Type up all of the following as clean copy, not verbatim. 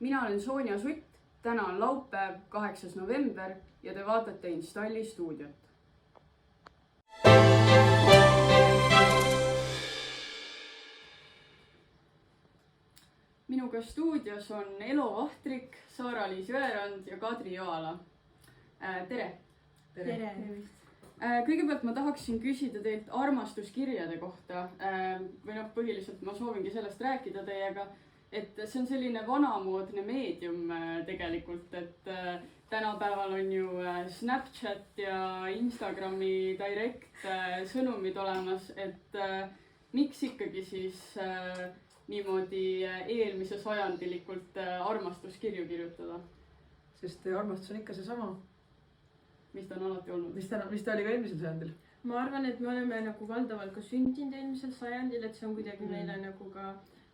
Mina olen Sonja Sutt, täna on laupäev, 8. november ja te vaatate Installi stuudiot. Minuga stuudios on Elo Vahtrik, Saara-Liis Jõerand ja Kadri Joala. Tere! Tere! Kõigepealt ma tahaksin küsida teilt armastuskirjade kohta. Või põhiliselt ma soovingi sellest rääkida teiega, et see on selline vanamoodne meedium tegelikult, et tänapäeval on ju Snapchat ja Instagrami direct sõnumid olemas, et miks ikkagi siis niimoodi eelmise sajandilikult armastuskirju kirjutada? Sest armastus on ikka seesama. Mis ta on alati olnud? Mis ta oli ka eelmisel sajandil? Ma arvan, et me oleme nagu valdavalt ka sündinud eelmisel sajandil, et see on kuidagi meile nagu ka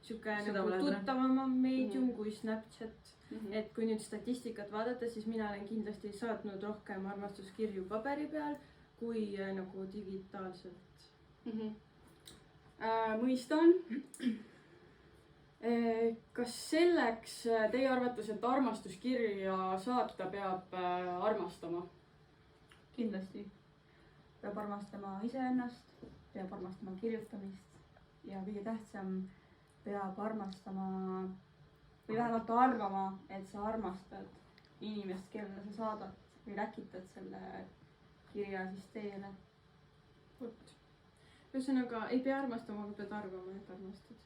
siuke nagu tuttavama meedium kui Snapchat. Et kui nüüd statistikat vaadata, siis mina olen kindlasti saatnud rohkem armastuskirju paberi peal kui nagu digitaalselt. Mõistan. Kas selleks teie arvates, et armastuskirja saata peab armastama? Kindlasti. Peab armastama iseennast, peab armastama kirjutamist ja kõige tähtsam peab armastama või vähemalt arvama, et sa armastad inimest, kellele sa saadad või läkitad selle kirja siis teele. Ühesõnaga, ei pea armastama, aga pead arvama, et armastad.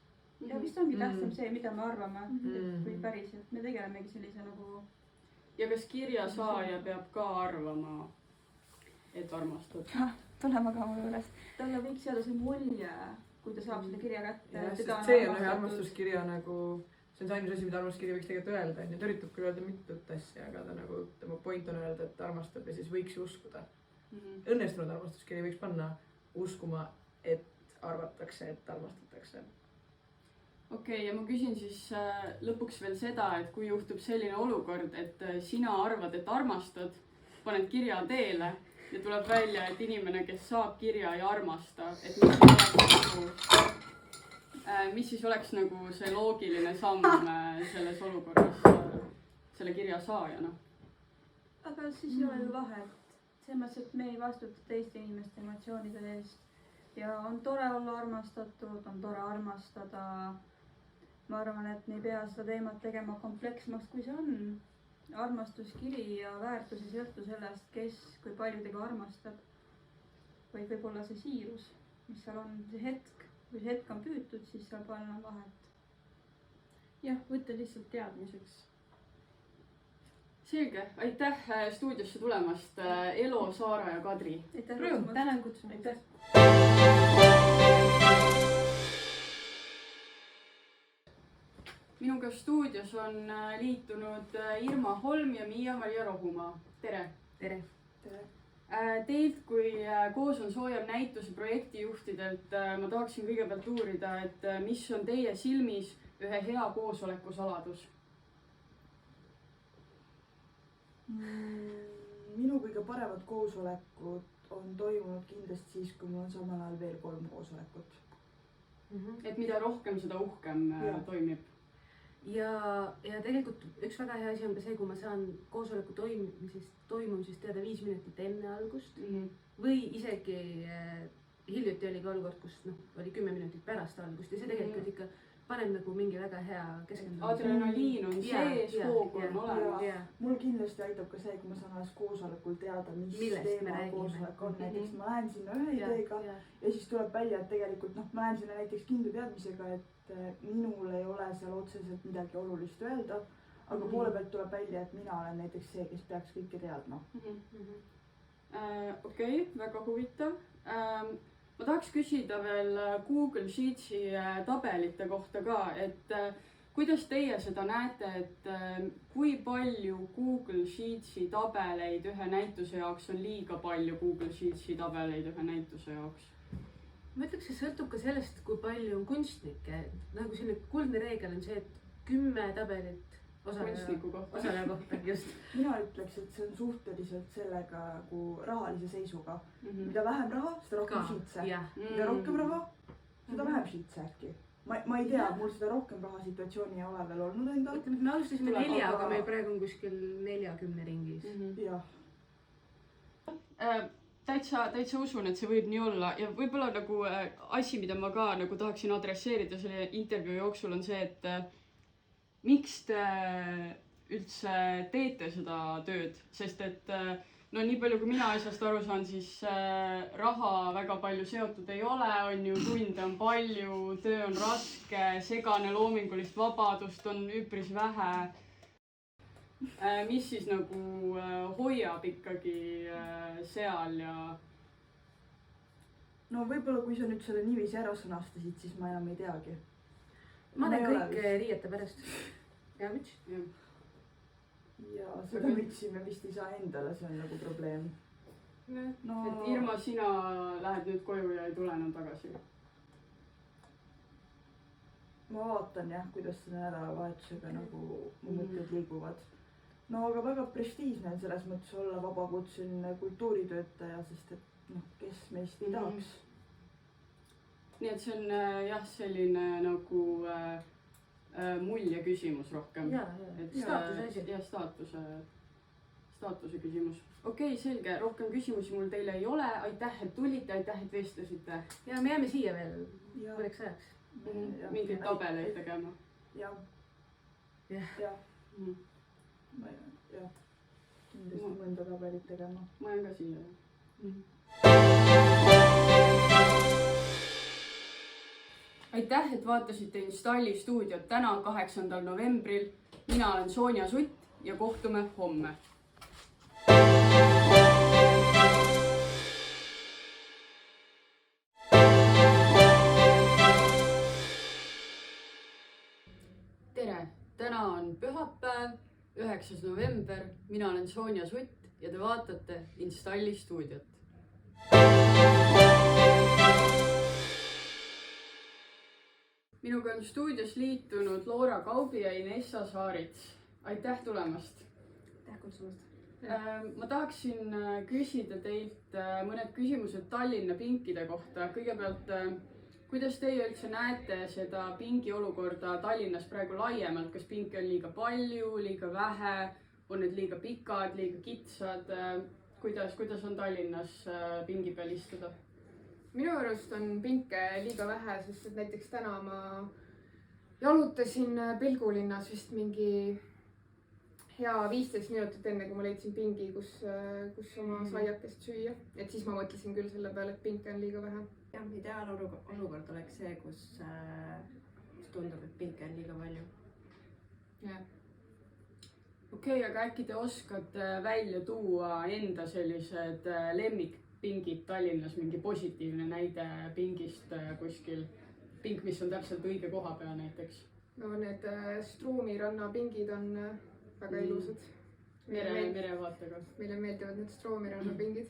Ja vist ongi tähtsam see, mida me arvame, kui päriselt. Me tegelemegi sellise nagu... Ja kas kirja saaja peab ka arvama, et armastad? Tulema ka mulle üles. Talle võiks jääda see mulje, kui ta saab selle kirja kätte. Ja, sest see on ühe armastuskirja nagu... See on see ainus asi, mida armastuskirja võiks tegelikult öelda. Ta üritab küll öelda mitut asja, aga ta nagu, tema point on öelda, et armastab ja siis võiks uskuda. Õnnestunud armastuskirja võiks panna uskuma, et arvatakse, et armastatakse. Okei, ja ma küsin siis lõpuks veel seda, et kui juhtub selline olukord, et sina arvad, et armastad, paned kirja teele ja tuleb välja, et inimene, kes saab kirja, ei armasta, et mis siis oleks nagu see loogiline samm selles olukorras selle kirja saajana? Aga siis ei ole ju vahet. Selles, et me ei vastuta teiste inimeste emotsioonide eest ja on tore olla armastatud, on tore armastada. Ma arvan, et me ei pea seda teemat tegema kompleksmaks, kui see on. Armastuskiri ja väärtus ei sõltu sellest, kes kui palju tega armastab. Või võib-olla see siirus, mis seal on, see hetk. Kui see hetk on püütud, siis seal palju on vahet. Jah, võtta lihtsalt teadmiseks. Selge, aitäh stuudiosse tulemast, Elo, Saara ja Kadri. Tänan kutsumast. Minuga stuudios on liitunud Irma Holm ja Miia-Maria Rohumaa. Tere! Tere! Teilt kui Koos on soojem näituse projektijuhtidelt ma tahaksin kõigepealt uurida, et mis on teie silmis ühe hea koosoleku saladus? Minu kõige paremad koosolekud on toimunud kindlasti siis, kui mul on samal ajal veel 3 koosolekut. Et mida rohkem, seda uhkem toimib. Ja tegelikult üks väga hea asi on ka see, kui ma saan koosoleku toimumisest teada 5 minutit enne algust või isegi hiljuti oli ka olukord, kus oli 10 minutit pärast algust ja see tegelikult ikka paneb nagu mingi väga hea keskendumise. Adrenaliin on sees, hoog on olemas. Mul kindlasti aitab ka see, kui ma saan alles koosolekul teada, mis teema koosolek on. Näiteks ma lähen sinna ühe ideega ja siis tuleb välja, et tegelikult ma lähen sinna näiteks kindla teadmisega, et minul ei ole seal otseselt midagi olulist öelda, aga poole pealt tuleb välja, et mina olen näiteks see, kes peaks kõike teadma. Okei, väga huvitav. Ma tahaks küsida veel Google Sheetsi tabelite kohta ka, et kuidas teie seda näete, et kui palju Google Sheetsi tabeleid ühe näituse jaoks on liiga palju Google Sheetsi tabeleid ühe näituse jaoks? Ma ütleks, see sõltub ka sellest, kui palju on kunstnikke. Nagu selline kuldne reegel on see, et 10 tabelit osaleja kohta, just. Mina ütleks, et see on suhteliselt sellega rahalise seisuga. Mida vähem raha, seda rohkem sheetse. Mida rohkem raha, seda vähem sheetse äkki. ma ei tea, mul seda rohkem raha situatsiooni ei ole veel olnud endal. ütleme, et me alustasime 4, aga meil praegu on kuskil 40 ringis. Jah. Täitsa usun, et see võib nii olla ja võib-olla nagu asi, mida ma ka nagu tahaksin adresseerida selle intervjuu jooksul on see, et miks te üldse teete seda tööd, sest et no nii palju, kui mina asjast aru saan, siis raha väga palju seotud ei ole, on ju, tunde on palju, töö on raske, segane loomingulist vabadust on üpris vähe. Mis siis nagu hoiab ikkagi seal ja? No võib-olla kui sa nüüd selle niiviisi ära sõnastasid, siis ma enam ei teagi. Ma teen kõik riiete pärast. Ja müts? Ja seda mütsi me vist ei saa endale, see on nagu probleem. No... Et Irma, sina lähed nüüd koju ja ei tule enam tagasi? Ma vaatan jah, kuidas selle nädalavahetusega nagu mu mõtted liiguvad. No aga väga prestiižne on selles mõttes olla vabakutseline kultuuritöötaja, sest et noh, kes meist ei tahaks. Nii et see on jah, selline nagu mulje küsimus rohkem. Staatuse asi. Ja staatuse küsimus. Okei, selge, rohkem küsimusi mul teile ei ole. Aitäh, et tulite, aitäh, et vestlesite. Ja me jääme siia veel mõneks ajaks. Mingeid tabeleid tegema. Jah. Jah, kindlasti mõnda tabelit tegema. Ma jään ka siia. Aitäh, et vaatasite Installi stuudiot täna 8. novembril. Mina olen Sonja Sutt ja kohtume homme. Tere, täna on pühapäev, 9. november. Mina olen Sonja Sutt ja te vaatate Installi stuudiot. Minuga on stuudios liitunud Loora Kaubi ja Inessa Saarits. Aitäh tulemast! Aitäh kutsumast! Ma tahaksin küsida teilt mõned küsimused Tallinna pinkide kohta. Kõigepealt, kuidas teie üldse näete seda pingi olukorda Tallinnas praegu laiemalt? Kas pinke on liiga palju, liiga vähe? On need liiga pikad, liiga kitsad? Kuidas on Tallinnas pingi peal istuda? Minu arust on pinke liiga vähe, sest et näiteks täna ma jalutasin Pelgulinnas vist mingi hea 15 minutit enne, kui ma leidsin pingi, kus oma saiakest süüa. Et siis ma mõtlesin küll selle peale, et pinke on liiga vähe. Jah, ideaalolukord oleks see, kus tundub, et pinke on liiga palju. Okei, aga äkki te oskate välja tuua enda sellised lemmikpingid Tallinnas, mingi positiivne näide pingist kuskil? Pink, mis on täpselt õige koha peal näiteks? No need Struumi rannapingid on väga ilusad. Merevaatega. Meile meeldivad need Struumi rannapingid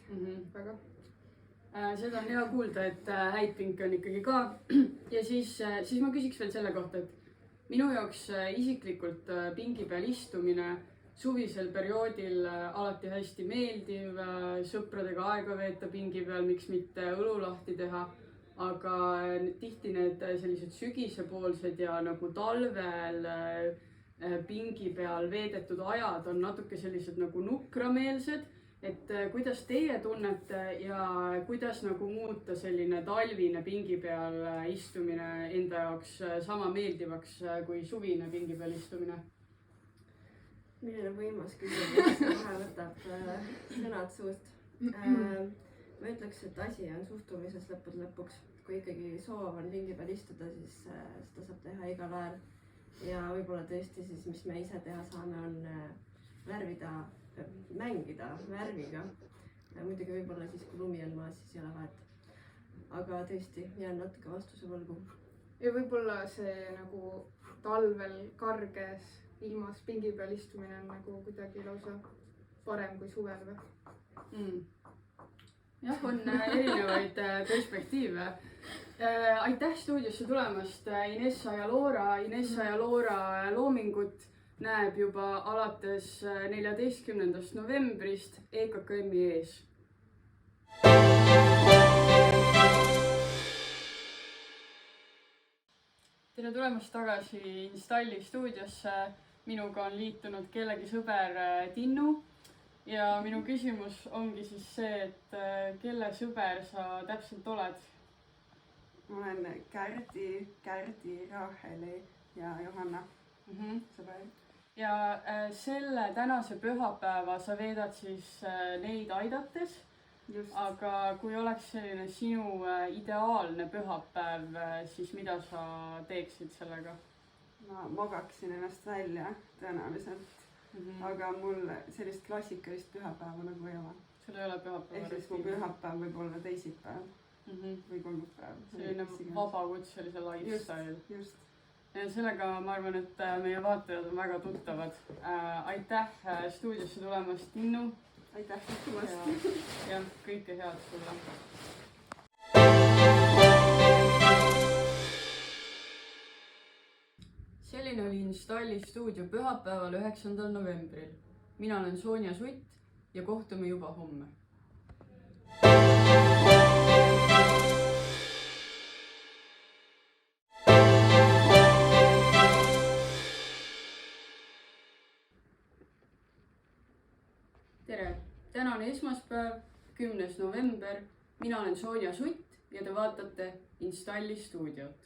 väga. Seda on hea kuulda, et häid pinke on ikkagi ka. Ja siis ma küsiks veel selle kohta, et minu jaoks isiklikult pingi peal istumine suvisel perioodil alati hästi meeldiv, sõpradega aega veeta pingi peal, miks mitte õlu lahti teha. Aga tihti need sellised sügisepoolsed ja nagu talvel pingi peal veedetud ajad on natuke sellised nagu nukrameelsed. Et kuidas teie tunnete ja kuidas nagu muuta selline talvine pingi peal istumine enda jaoks sama meeldivaks kui suvine pingi peal istumine? Milline võimas küsimus, kohe võtab sõnad suust. Ma ütleks, et asi on suhtumises lõpuks. Kui ikkagi soov on pingi peal istuda, siis seda saab teha igal ajal. Ja võib-olla tõesti siis, mis me ise teha saame, on mängida värviga. Muidugi võib-olla siis, kui lumi on maas, siis ei ole vahet. Aga tõesti, jään natuke vastuse võlgu. Ja võib-olla see nagu talvel karges ilmas pingi peal istumine on nagu kuidagi lausa parem kui suvel või? Jah, on erinevaid perspektiive. Aitäh stuudiosse tulemast, Inessa ja Loora. Inessa ja Loora loomingut näeb juba alates 14. novembrist EKKM-i ees. tere tulemast tagasi Installi stuudiosse. Minuga on liitunud kellegi sõber Tinnu ja minu küsimus ongi siis see, et kelle sõber sa täpselt oled? Ma olen Kärdi, Raheli ja Johanna sõber. Ja selle tänase pühapäeva sa veedad siis neid aidates. Just. Aga kui oleks selline sinu ideaalne pühapäev, siis mida sa teeksid sellega? Ma magaksin ennast välja tõenäoliselt, aga mul sellist klassikalist pühapäeva nagu ei ole. Sul ei ole pühapäeva? Ehk siis mu pühapäev võib olla teisipäev või kolmapäev. Selline vabakutselise lifestyle. Just. Ja sellega ma arvan, et meie vaatajad on väga tuttavad. Aitäh stuudiosse tulemast, Tinnu! Aitäh tulemast! Ja kõike head sulle! Selline oli Installi stuudio pühapäeval 9. novembril. Mina olen Sonja Sutt ja kohtume juba homme. Tere! Täna on esmaspäev, 10. november. Mina olen Sonja Sutt ja te vaatate Installi stuudiot.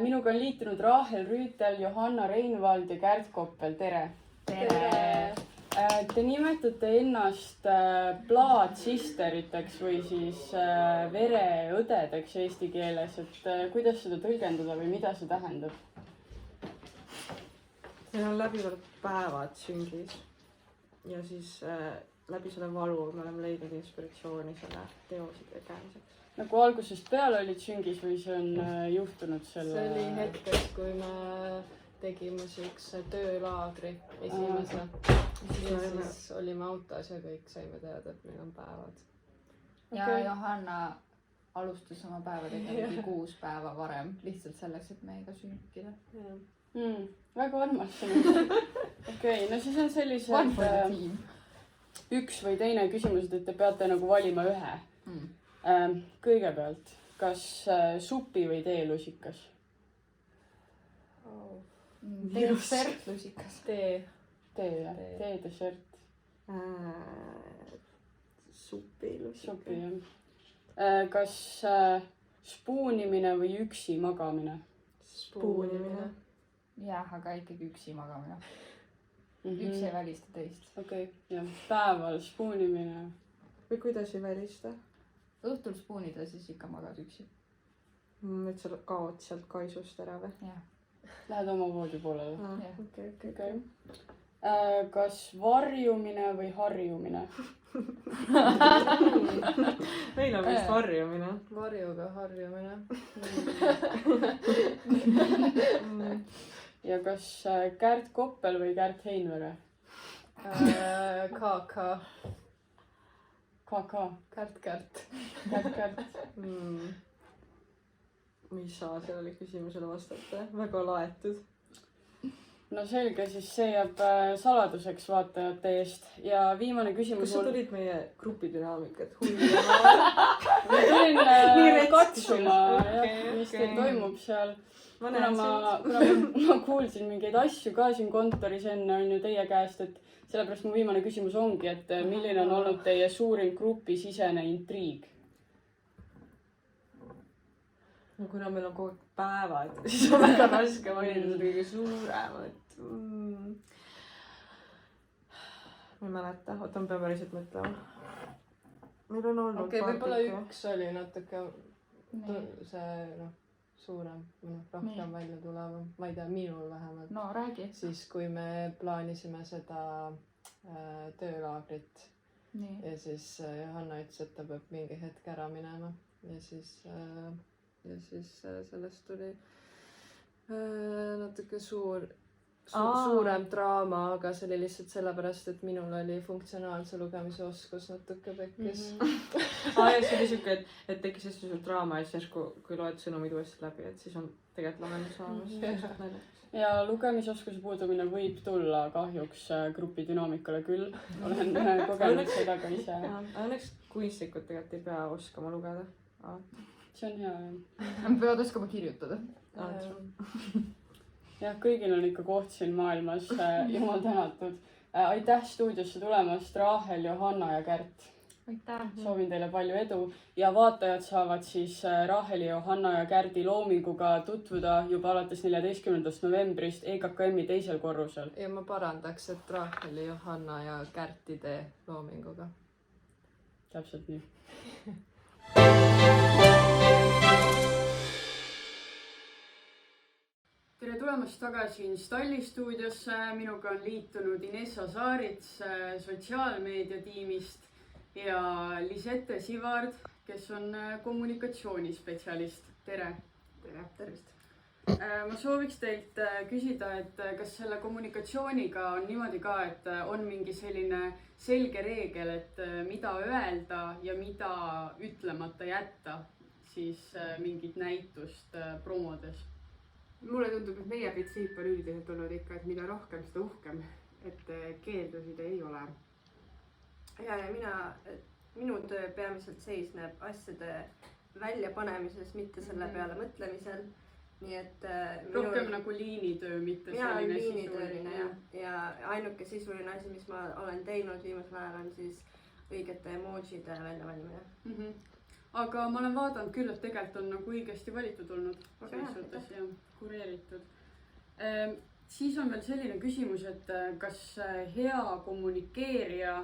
Minuga on liitunud Rahel Rüütel, Johanna Reinvald ja Kärt Koppel. Tere! Tere! Te nimetate ennast blood sisteriteks või siis vereõdedeks eesti keeles, et kuidas seda tõlgendada või mida see tähendab? Meil on läbivalt päevad süngis ja siis läbi selle valu me oleme leidnud inspiratsiooni selle teose tegemiseks. Nagu algusest peale olid süngis või see on juhtunud selle? See oli hetkest, kui me tegime siukse töölaagri esimese. Ja siis olime autos ja kõik saime teada, et meil on päevad. Ja Johanna alustas oma päevadega 6 päeva varem, lihtsalt selleks, et meiega sünkida. Väga armastanud. Okei, no siis on sellised üks või teine küsimused, et te peate nagu valima ühe. Kõigepealt, kas supi või teelusikas? Dessertlusikas. Tee, jah. Tee, dessert. Supilusikas. Supi, jah. Kas spuunimine või üksi magamine? Spuunimine. Jah, aga ikkagi üksi magamine. Üks ei välista teist. Okei, jah. Päeval spuunimine. Või kuidas ei välista? Õhtul spuunida, siis ikka magad üksi. Et sa kaod sealt kaisust ära või? Jah. Lähed oma voodi poolele? Okei. Kas varjumine või harjumine? Meil on vist harjumine. Varjuga harjumine. Ja kas Kärt Koppel või Kärt Heinvere? KK. KK. Kärt. Kärt. Ma ei saa sellele küsimusele vastata. Väga laetud. No selge, siis see jääb saladuseks vaatajate eest. Ja viimane küsimus... Kus sa tulid meie grupidünaamikat? Ma tulin katsuma, mis teil toimub seal. Kuna ma kuulsin mingeid asju ka siin kontoris enne on ju teie käest, et sellepärast mu viimane küsimus ongi, et milline on olnud teie suurim grupisisene intriig? No kuna meil on kogu aeg päevad, siis on väga raske valida seda kõige suuremat. Ma ei mäleta, oota, ma pean päriselt mõtlema. Meil on olnud Okei, võib-olla üks oli natuke see suurem, rohkem välja tulevam. Ma ei tea, minul vähemalt. No räägi. Siis kui me plaanisime seda töölaagrit ja siis Johanna ütles, et ta peab mingi hetk ära minema ja siis sellest tuli natuke suurem draama, aga see oli lihtsalt sellepärast, et minul oli funktsionaalse lugemise oskus natuke pekkis. Ja see oli siuke, et tekkis hästi suur draama ja siis järsku, kui loed sõnumid uuesti läbi, et siis on tegelikult lahendus olemas. Ja lugemisoskuse puudumine võib tulla kahjuks grupi dünaamikale küll. Olen kogenud seda ka ise. Õnneks kunstnikud tegelikult ei pea oskama lugeda. See on hea. Nad peavad oskama kirjutada. Jah, kõigil on ikka koht siin maailmas. Jumal tänatud. Aitäh stuudiosse tulemast, Rahel, Johanna ja Kärt. Soovin teile palju edu ja vaatajad saavad siis Raheli, Johanna ja Kärdi loominguga tutvuda juba alates 14. novembrist EKKM-i 2. korrusel. Ja ma parandaks, et Raheli, Johanna ja Kärtide loominguga. Täpselt nii. Tere tulemast tagasi Installi stuudiosse. Minuga on liitunud Inessa Saarits sotsiaalmeedia tiimist ja Lisette Sivard, kes on kommunikatsioonispetsialist. Tere! Tere! Tervist! Ma sooviks teilt küsida, et kas selle kommunikatsiooniga on niimoodi ka, et on mingi selline selge reegel, et mida öelda ja mida ütlemata jätta siis mingit näitust promodes? Mulle tundub, et meie printsiip on üldiselt olnud ikka, et mida rohkem, seda uhkem, et keeldusid ei ole. Ja minu töö peamiselt seisneb asjade väljapanemises, mitte selle peale mõtlemisel. Nii et rohkem nagu liinitöö, mitte selline sisuline. Ja ainuke sisuline asi, mis ma olen teinud viimasel ajal, on siis õigete emojide väljavalimine. Aga ma olen vaadanud küll, et tegelikult on nagu õigesti valitud olnud. Selles ja kureeritud. Siis on veel selline küsimus, et kas hea kommunikeerija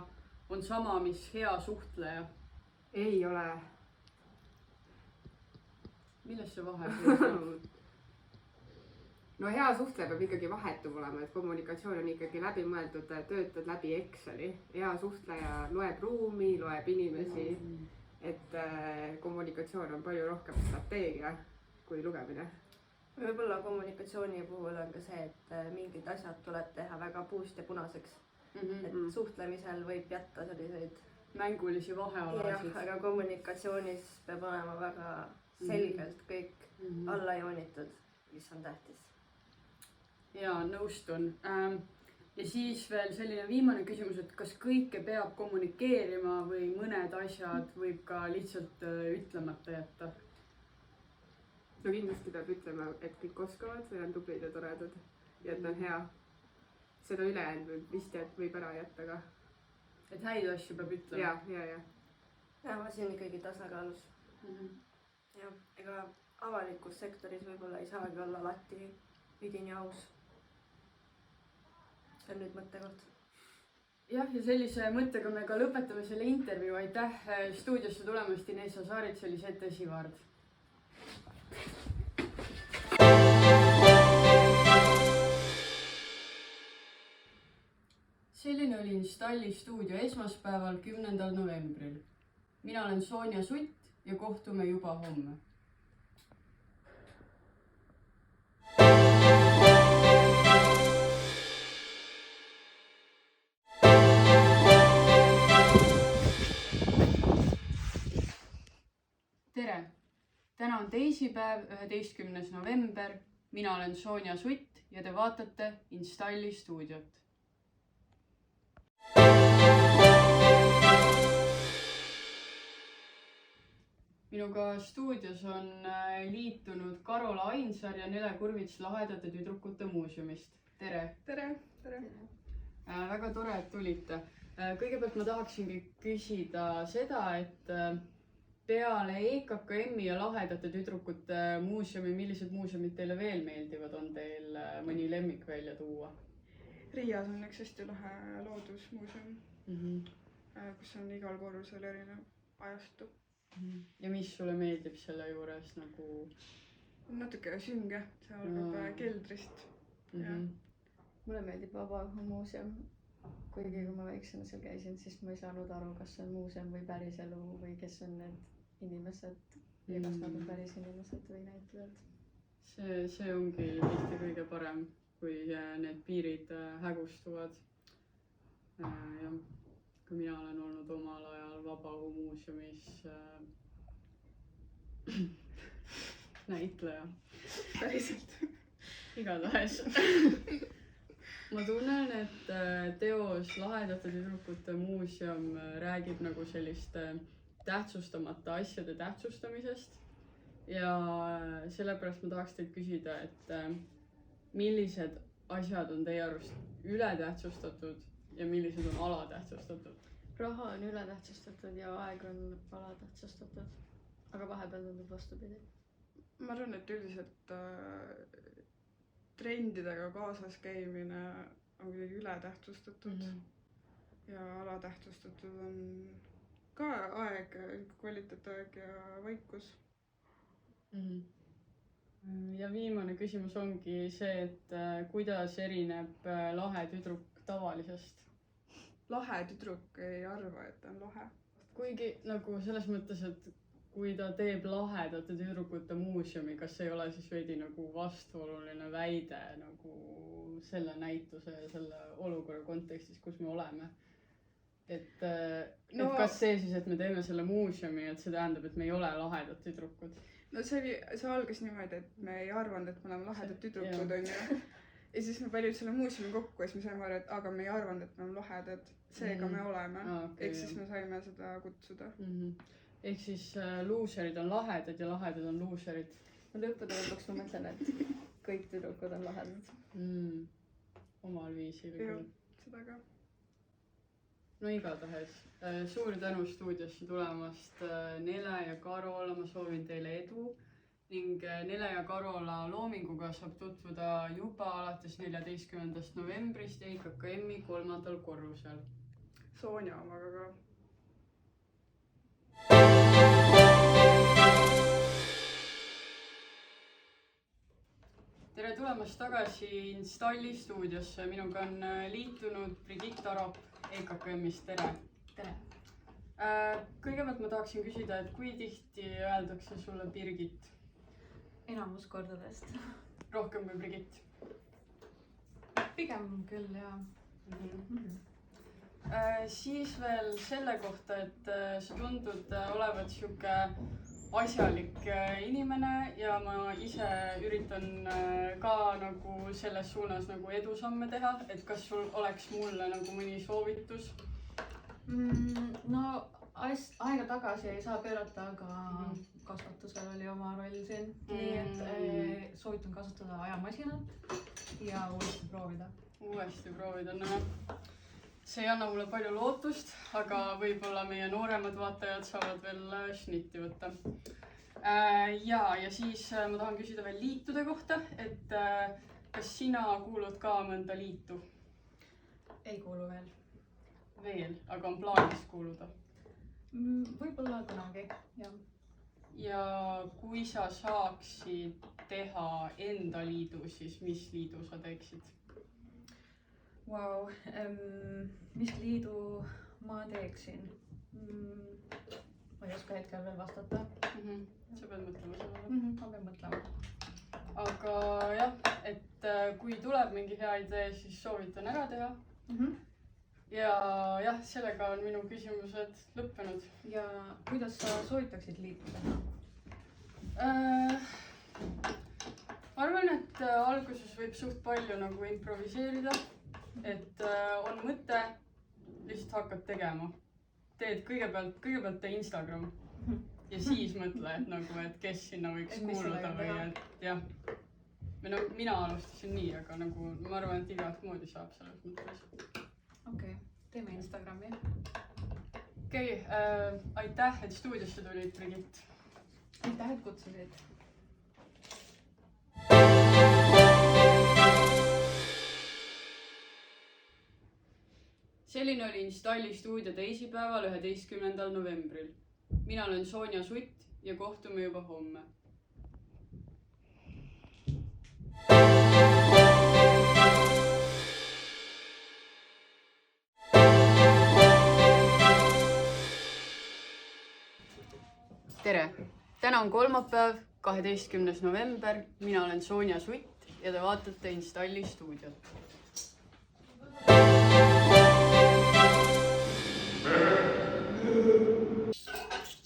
on sama, mis hea suhtleja? Ei ole. Milles see vahe on? No hea suhtleja peab ikkagi vahetum olema, et kommunikatsioon on ikkagi läbimõeldud, töötad läbi Exceli. Hea suhtleja loeb ruumi, loeb inimesi, et kommunikatsioon on palju rohkem strateegia kui lugemine. Võib-olla kommunikatsiooni puhul on ka see, et mingid asjad tuleb teha väga puust ja punaseks. Et suhtlemisel võib jätta selliseid mängulisi vahealasid. Aga kommunikatsioonis peab olema väga selgelt kõik alla joonitud, mis on tähtis. Jaa, nõustun. Ja siis veel selline viimane küsimus, et kas kõike peab kommunikeerima või mõned asjad võib ka lihtsalt ütlemata jätta? No kindlasti peab ütlema, et kõik oskavad või on tublid ja toredad ja et on hea. Seda ülejäänud vist võib ära jätta ka. Et häid asju peab ütlema? Ja. Ja ma siin ikkagi tasakaalus. Ja, ega avalikus sektoris võib-olla ei saagi olla alati üdini aus. See on nüüd mõttekoht. Jah, ja sellise mõttega me ka lõpetame selle intervjuu. Aitäh stuudiosse tulemast, Inessa Saarits ja Lisette Sivard. Selline oli Installi stuudio esmaspäeval 10. novembril. Mina olen Sonja Sutt ja kohtume juba homme. Tere! Täna on teisipäev, 11. november. Mina olen Sonja Sutt ja te vaatate Installi stuudiot. Minuga stuudios on liitunud Karola Ainsaar ja Nele Kurvits Lahedate tüdrukute muuseumist. Tere! Tere! Väga tore, et tulite. Kõigepealt ma tahaksingi küsida seda, et peale EKKM-i ja Lahedate tüdrukute muuseumi, millised muuseumid teile veel meeldivad? On teil mõni lemmik välja tuua? Riias on üks hästi lahe loodusmuuseum, kus on igal korrusel erinev ajastu. Ja mis sulle meeldib selle juures nagu? Natuke sünge, see algab keldrist. Mulle meeldib Vabaõhumuuseum. Kuigi kui ma väiksena seal käisin, siis ma ei saanud aru, kas see on muuseum või päris elu või kes on need inimesed ja kas nad on päris inimesed või näitlejad. See ongi tihti kõige parem kui need piirid hägustuvad. jah, ka mina olen olnud omal ajal Vabaõhumuuseumis näitleja. päriselt? igatahes ma tunnen, et teos Lahedate tüdrukute muuseum räägib nagu selliste tähtsustamata asjade tähtsustamisest ja sellepärast ma tahaks teilt küsida, et millised asjad on teie arust ületähtsustatud ja millised on alatähtsustatud? raha on ületähtsustatud ja aeg on alatähtsustatud, aga vahepeal tundub vastupidi. ma arvan, et üldiselt trendidega kaasas käimine on kuidagi ületähtsustatud ja alatähtsustatud on ka aeg, kvaliteetaeg ja vaikus. ja viimane küsimus ongi see, et kuidas erineb lahe tüdruk tavalisest? Lahe tüdruk ei arva, et ta on lahe. kuigi nagu selles mõttes, et kui ta teeb Lahedate tüdrukute muuseumi, kas ei ole siis veidi nagu vastuoluline väide nagu selle näituse ja selle olukorra kontekstis, kus me oleme? Et kas see siis, et me teeme selle muuseumi, et see tähendab, et me ei ole lahedad tüdrukud? No see algas niimoodi, et me ei arvanud, et me oleme lahedad tüdrukud, on ju. Ja siis me panime selle muuseumi kokku ja siis me saime aru, et aga me ei arvanud, et me oleme lahedad. Seega me oleme. Ehk siis me saime seda kutsuda. Ehk siis luuserid on lahedad ja lahedad on luuserid. Lõppude lõpuks ma mõtlen, et kõik tüdrukud on lahedad. Omal viisil. Jah, seda ka. No igatahes, suur tänu stuudiosse tulemast Nele ja Karola, ma soovin teile edu ning Nele ja Karola loominguga saab tutvuda juba alates 14. novembrist EKKM-i 3. korrusel. Sonja omaga ka. Tere tulemast tagasi Installi stuudiosse. Minuga on liitunud Brigitte Arop EKKM-ist. Tere! Tere! Kõigepealt ma tahaksin küsida, et kui tihti öeldakse sulle Birgit? Enamus kordadest. Rohkem kui Brigitte? Pigem küll, jaa. Siis veel selle kohta, et sa tundud olevat sihuke asjalik inimene ja ma ise üritan ka nagu selles suunas nagu edusamme teha, et kas sul oleks mulle nagu mõni soovitus? No aega tagasi ei saa pöörata, aga kasvatusel oli oma roll siin. Nii et soovitan kasutada ajamasinat ja uuesti proovida. Uuesti proovida, no see ei anna mulle palju lootust, aga võib-olla meie nooremad vaatajad saavad veel šnitti võtta. Ja siis ma tahan küsida veel liitude kohta, et kas sina kuulud ka mõnda liitu? Ei kuulu veel. Veel, aga on plaanis kuuluda? Võib-olla kunagi, jah. Ja kui sa saaksid teha enda liidu, siis mis liidu sa teeksid? Vau, mis liidu ma teeksin? Ma ei oska hetkel veel vastata. Sa pead mõtlema sellele. Ma pean mõtlema. Aga jah, et kui tuleb mingi hea idee, siis soovitan ära teha. Ja jah, sellega on minu küsimused lõppenud. Ja kuidas sa soovitaksid liitu teha? Ma arvan, et alguses võib suht palju nagu improviseerida. Et on mõte, lihtsalt hakkad tegema. Teed kõigepealt tee Instagram ja siis mõtle, et nagu, et kes sinna võiks kuuluda või et jah. No, mina alustasin nii, aga nagu ma arvan, et igat moodi saab selles mõttes. Okei, teeme Instagrami. Okei, aitäh, et stuudiosse tulid, Brigitte. Aitäh, et kutsusid. Selline oli Installi stuudio teisipäeval 11. novembril. Mina olen Sonja Sutt ja kohtume juba homme. Tere! Täna on kolmapäev, 12. november. Mina olen Sonja Sutt ja te vaatate Installi stuudiot.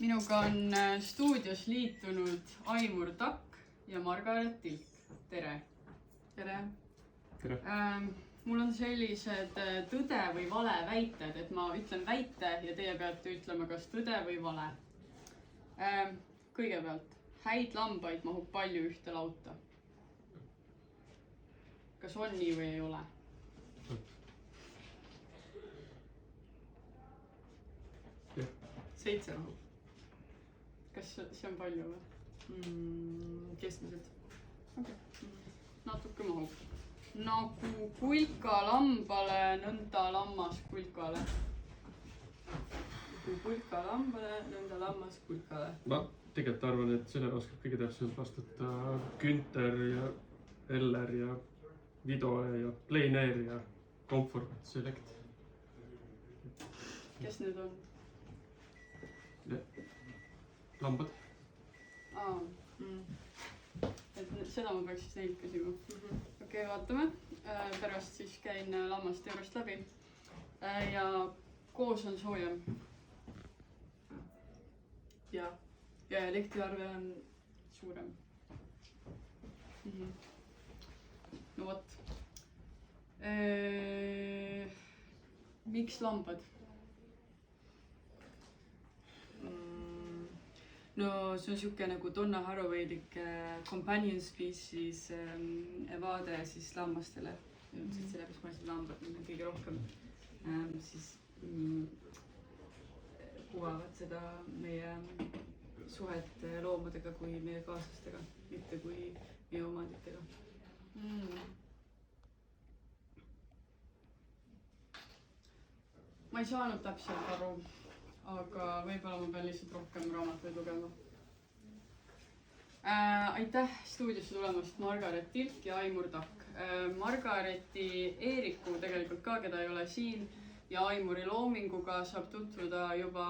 Minuga on stuudios liitunud Aimur Takk ja Margaret Tilk. Tere! tere! Mul on sellised tõde või vale väited, et ma ütlen väite ja teie peate ütlema, kas tõde või vale. Kõigepealt, häid lambaid mahub palju ühte lauta. Kas on nii või ei ole? Jah. 7 mahub. Kas see on palju või? Keskmiselt. Okay. Natuke mahub. Nagu kulka lambale, nõnda lammas kulkale. Kui kulka lambale, nõnda lammas kulkale. Ma tegelikult arvan, et sellele oskab kõige täpsemalt vastata Günther ja Eller ja Vidole ja Plein Air ja Comfort Select. Kes need on? Lambad. Et seda ma peaks siis neilt küsima. Okei, vaatame. Pärast siis käin lammast juurest läbi. Ja koos on soojem. Ja elektriarve on suurem. No vot. Miks lambad? No see on siuke nagu Donna Haraway'lik companion species vaade siis lammastele. Sellepärast ma lambad kõige rohkem siis kuvavad seda meie suhet loomadega kui meie kaaslastega, mitte kui meie omanditega. Ma ei saanud täpselt aru. Aga võib-olla ma pean lihtsalt rohkem raamatuid lugema. Aitäh stuudiosse tulemast Margaret Tilk ja Aimur Takk. Margareti Eeriku tegelikult ka, keda ei ole siin, ja Aimuri loominguga saab tutvuda juba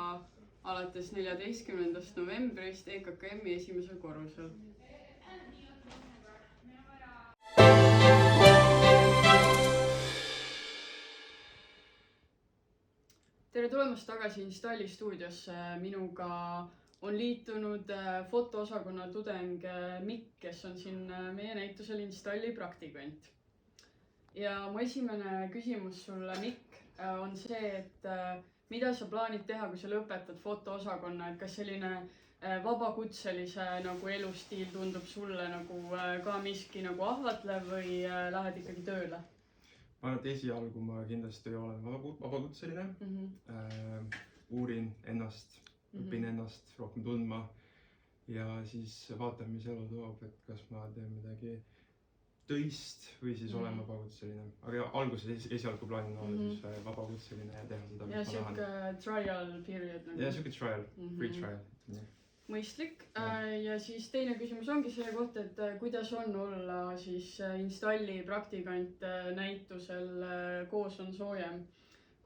alates 14. novembrist EKKM-i esimesel korrusel. Tere tulemast tagasi Installi stuudiosse. Minuga on liitunud fotoosakonna tudeng Mikk, kes on siin meie näitusel Installi praktikant. Ja mu esimene küsimus sulle, Mikk, on see, et mida sa plaanid teha, kui sa lõpetad fotoosakonna, et kas selline vabakutselise nagu elustiil tundub sulle nagu ka miski nagu ahvatlev või lähed ikkagi tööle? Ma arvan, et esialgu ma kindlasti olen vabakutseline. Uurin ennast, õpin ennast rohkem tundma ja siis vaatan, mis elu toob, et kas ma teen midagi töist või siis olen vabakutseline. Aga alguses esialgu plaanin olla siis vabakutseline ja teha seda, mis ma tahan. Ja siuke trial period. Ja siuke trial, free trial. Mõistlik. Ja siis teine küsimus ongi selle kohta, et kuidas on olla siis Installi praktikant näitusel Koos on soojem.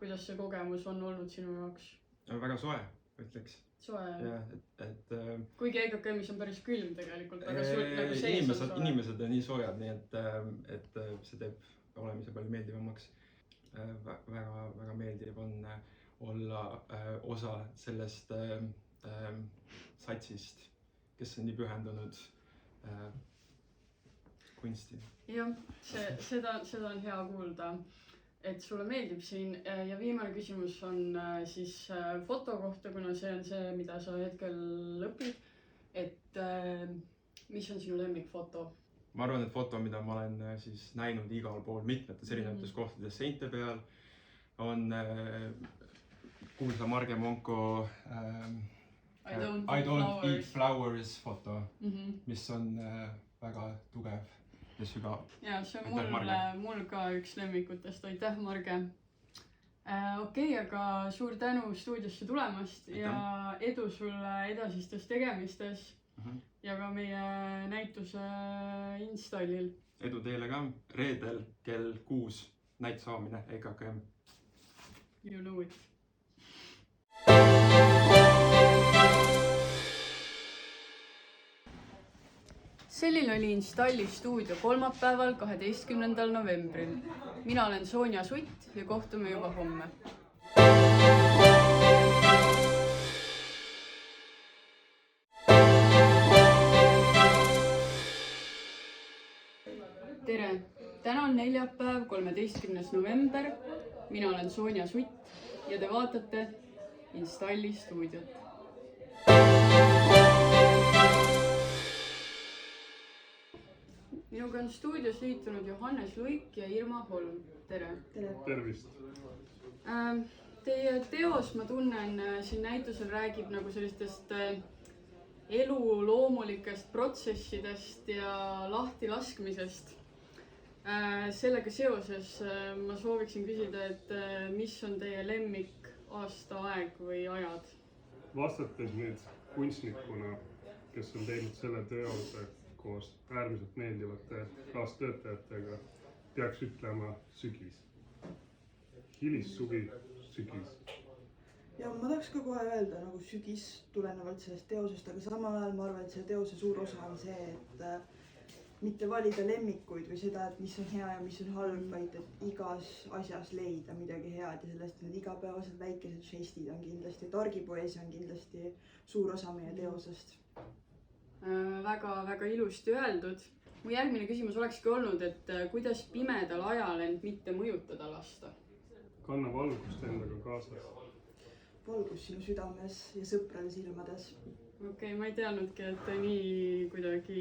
Kuidas see kogemus on olnud sinu jaoks? Väga soe, ütleks. Soe. Et kuigi EKKM-is on päris külm tegelikult. Inimesed on nii soojad, nii et see teeb olemise palju meeldivamaks. Väga meeldiv on olla osa sellest satsist, kes on nii pühendunud kunsti. Jah, seda on hea kuulda, et sulle meeldib siin. Ja viimane küsimus on siis foto kohta, kuna see on see, mida sa hetkel õpid. Et mis on sinu lemmikfoto? Ma arvan, et foto, mida ma olen siis näinud igal pool mitmetes erinevates kohtades seinte peal, on kuulsa Marge Monko I don't eat flowers foto, mis on väga tugev ja sügav. Ja see on mul ka üks lemmikutest. Aitäh, Marge. Okei, aga suur tänu stuudiosse tulemast ja edu sulle edasistes tegemistes ja ka meie näituse Installil. Edu teile ka. Reedel kell 6 näituse avamine EKKM. You know it. selline oli Installi stuudio kolmapäeval, 12. novembril. Mina olen Sonja Sutt ja kohtume juba homme. Tere! Täna on neljapäev, 13. november. Mina olen Sonja Sutt ja te vaatate Installi stuudiot. Minuga on stuudios liitunud Johannes Luik ja Irma Holm. Tere! Tervist! Teie teos, ma tunnen, siin näitusel räägib nagu sellistest elu loomulikest protsessidest ja lahtilaskmisest. Sellega seoses ma sooviksin küsida, et mis on teie lemmik aastaaeg või ajad? Vastates nüüd kunstnikuna, kes on teinud selle teose koos äärmiselt meeldivate kaastöötajatega, peaks ütlema sügis. Hilissuvi, sügis. Ja ma tahaks ka kohe öelda nagu sügis tulenevalt sellest teosest, aga samal ajal ma arvan, et selle teose suur osa on see, et mitte valida lemmikuid või seda, et mis on hea ja mis on halb, vaid et igas asjas leida midagi head ja sellest need igapäevased väikesed žestid on kindlasti, et argipoeesia on kindlasti suur osa meie teosest. Väga ilusti öeldud. Mu järgmine küsimus olekski olnud, et kuidas pimedal ajal end mitte mõjutada lasta? Kanna valgust endaga kaasas. Valgus sinu südames ja sõprade silmades. Okei, ma ei teadnudki, et te nii kuidagi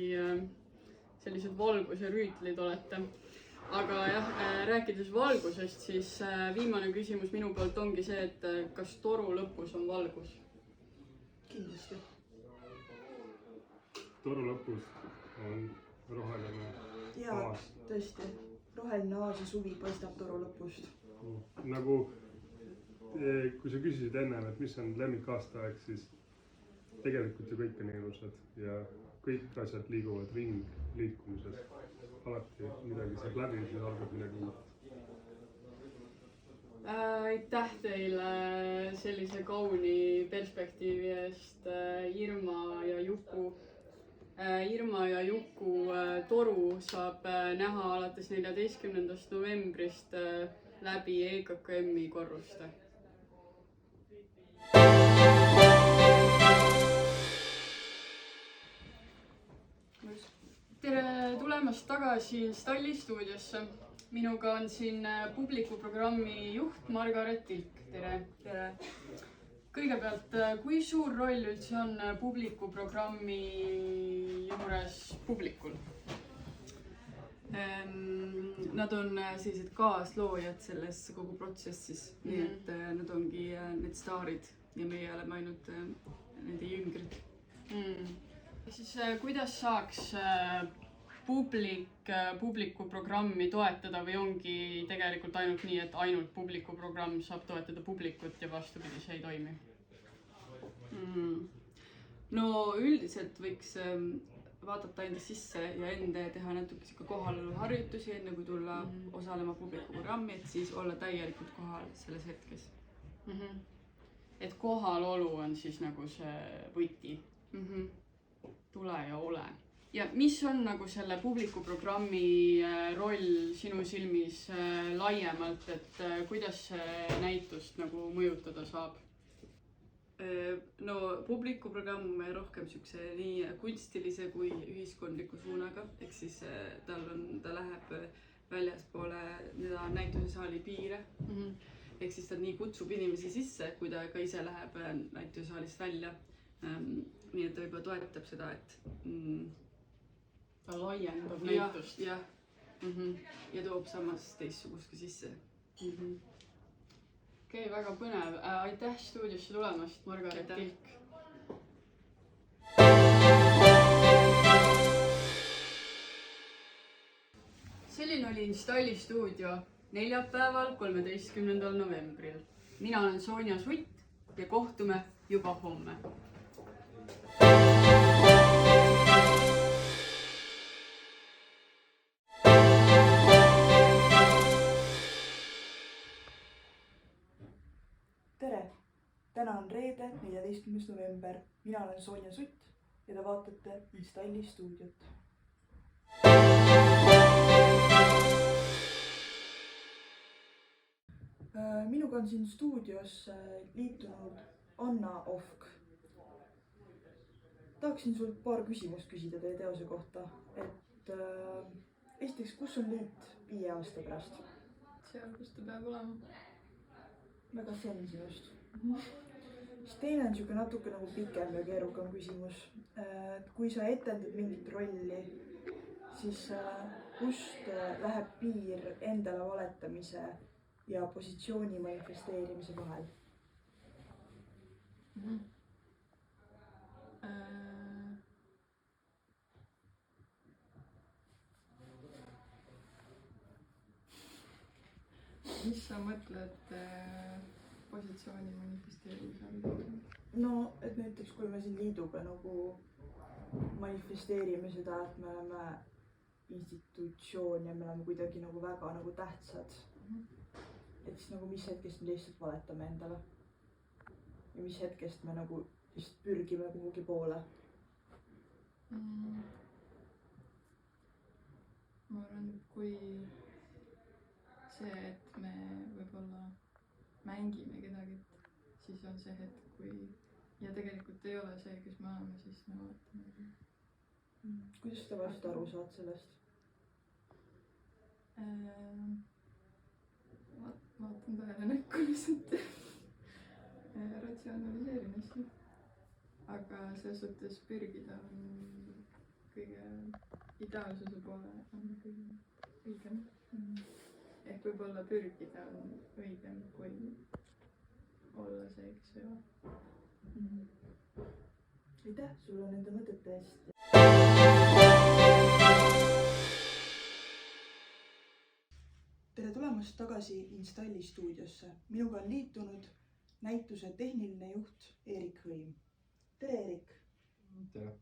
sellised valguse rüütlid olete. Aga jah, rääkides valgusest, siis viimane küsimus minu poolt ongi see, et kas toru lõpus on valgus? Kindlasti. Toru lõpus on roheline aas. Tõesti, roheline aas ja suvi paistab toru lõpust. Nagu, kui sa küsisid ennem, et mis on lemmik aastaaeg, siis tegelikult ju kõik on ilusad ja kõik asjad liiguvad liikumises. Alati midagi saab läbi, siis algab midagi uut. Aitäh teile sellise kauni perspektiivi eest, Irma ja Juku. Irma ja Juku toru saab näha alates 14. novembrist läbi EKKM-i korruste. Tere tulemast tagasi Installi stuudiosse. Minuga on siin publikuprogrammi juht Margaret Tilk. Tere! Kõigepealt, kui suur roll üldse on publikuprogrammi juures publikul? Nad on sellised kaasloojad selles kogu protsessis, nii et nad ongi need staarid ja meie oleme ainult nende jüngrid. Siis kuidas saaks publikuprogrammi toetada või ongi tegelikult ainult nii, et ainult publikuprogramm saab toetada publikut ja vastupidi, see ei toimi? No üldiselt võiks vaadata enda sisse ja enda teha natuke kohalolu harjutusi, enne kui tulla osalema publikuprogrammi, et siis olla täielikult kohal selles hetkes. Et kohalolu on siis nagu see võti. Tule ja ole. Ja mis on nagu selle publikuprogrammi roll sinu silmis laiemalt, et kuidas see näitust nagu mõjutada saab? No publikuprogramm rohkem siukse nii kunstilise kui ühiskondliku suunaga, ehk siis ta läheb väljaspoole näitusesaali piire. Ehk siis ta nii kutsub inimesi sisse, kui ta ka ise läheb näitusesaalist välja. Nii et ta juba toetab seda, et ta laiendab näitust. Ja toob samas teistsugust ka sisse. Okei, väga põnev. Aitäh stuudiosse tulemast, Margaret Tilk. Selline oli Installi stuudio neljapäeval, 13. novembril. Mina olen Sonja Sutt ja kohtume juba homme. Tere! Täna on reede, 14. november. Mina olen Sonja Sutt ja te vaatate Installi stuudiot. Minuga on siin stuudios liitunud Anna Ohk. Tahaksin sult paar küsimust küsida teie teose kohta. Et esiteks, kus on liit 5 aasta pärast? Seal, kus ta peab olema. Väga zen sinust. Siis teine on niisugune natuke nagu pikem ja keerukam küsimus. Kui sa etendad mingit rolli, siis kust läheb piir endale valetamise ja positsiooni manifesteerimise vahel? Mis sa mõtled positsiooni manifesteerimise all? No, et näiteks kui me siin liiduga nagu manifesteerime seda, et me oleme institutsioon ja me oleme kuidagi nagu väga nagu tähtsad. Et siis nagu mis hetkest me lihtsalt valetame endale ja mis hetkest me nagu lihtsalt pürgime kuhugi poole? Ma arvan, kui see, et me võib-olla mängime kedagi, siis on see hetk, kui ja tegelikult ei ole see, kes me oleme, siis me vaatame. Kuidas sa tavaliselt aru saad sellest? Vaatan tähele näkku lihtsalt ratsionaliseerin asju. Aga selles suhtes pürgida on kõige ideaalsuse poole on kõige õigem. Ehk võib-olla pürgida on õigem kui olla see, kes ei ole. Aitäh sulle nende mõtete eest. Tere tulemast tagasi Installi stuudiosse. Minuga on liitunud näituse tehniline juht Erik Hõim. Tere, Erik! Tere!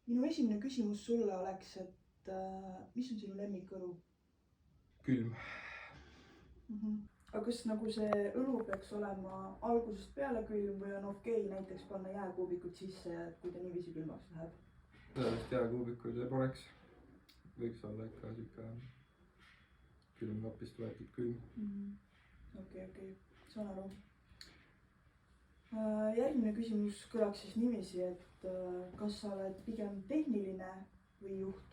Minu esimene küsimus sulle oleks, et mis on sinu lemmikõlu? Külm. Aga kas nagu see õlu peaks olema algusest peale külm või on okei näiteks panna jääkuubikud sisse ja kui ta niiviisi külmaks läheb? Tõenäoliselt jääkuubikuid ei paneks. Võiks olla ikka siuke külmkapist võetud külm. Okei, saan aru. Järgmine küsimus kõlaks siis niiviisi, et kas sa oled pigem tehniline või juht?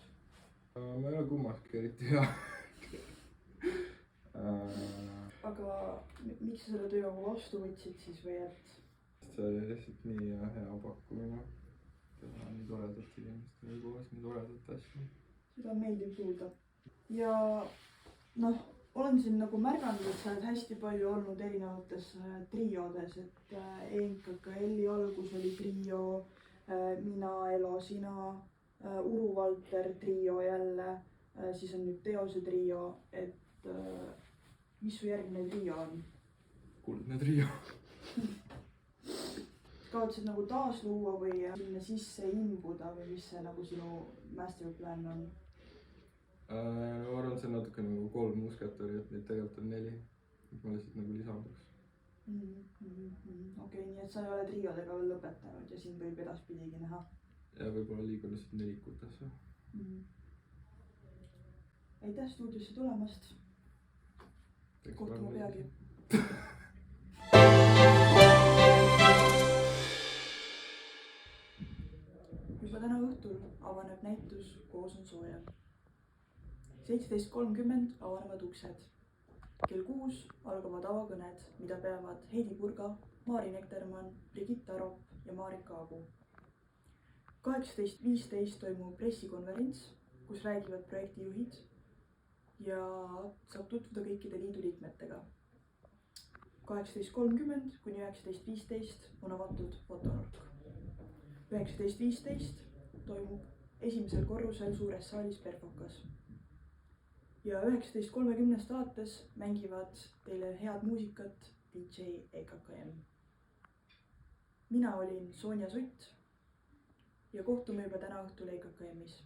Ma ei ole kummaski eriti hea. Aga miks sa selle töö vastu võtsid siis või et? See oli lihtsalt nii hea pakkumine. Teha nii toredat inimestele koos, nii toredat asju. Seda on meeldiv kuulda. Ja noh, olen siin nagu märganud, et sa oled hästi palju olnud erinevates triodes, et ENKKL-i algus oli trio, mina, Elo, sina, Uru Valter trio jälle, siis on nüüd Teose trio, et mis su järgmine trio on? Kuldne trio. Kavatsed nagu taas luua või sinna sisse imbuda või mis see nagu sinu masterplan on? Ma arvan, see on natuke nagu 3 musketäri, et neid tegelikult on 4. Ma lihtsalt nagu lisanduks. Okei, nii et sa ei ole triodega veel lõpetanud ja siin võib edaspidigi näha? Ja võib-olla liigun lihtsalt nelikutesse. Aitäh stuudiosse tulemast. Kohtume peagi. Juba täna õhtul avaneb näitus Koos on sooja. 17.30 avanevad uksed. Kell 6 algavad avakõned, mida peavad Heidi Purga, Maari Nektermann, Brigitte Arop ja Marika Agu. 18.15 toimub pressikonverents, kus räägivad projektijuhid ja saab tutvuda kõikide liidu liikmetega. 18.30 kuni 19.15 on avatud fotonurk. 19.15 toimub esimesel korrusel suures saalis Perfokas. Ja 19.30 alates mängivad teile head muusikat DJ EKKM. Mina olin Sonja Sutt ja kohtume juba täna õhtul EKKM-is.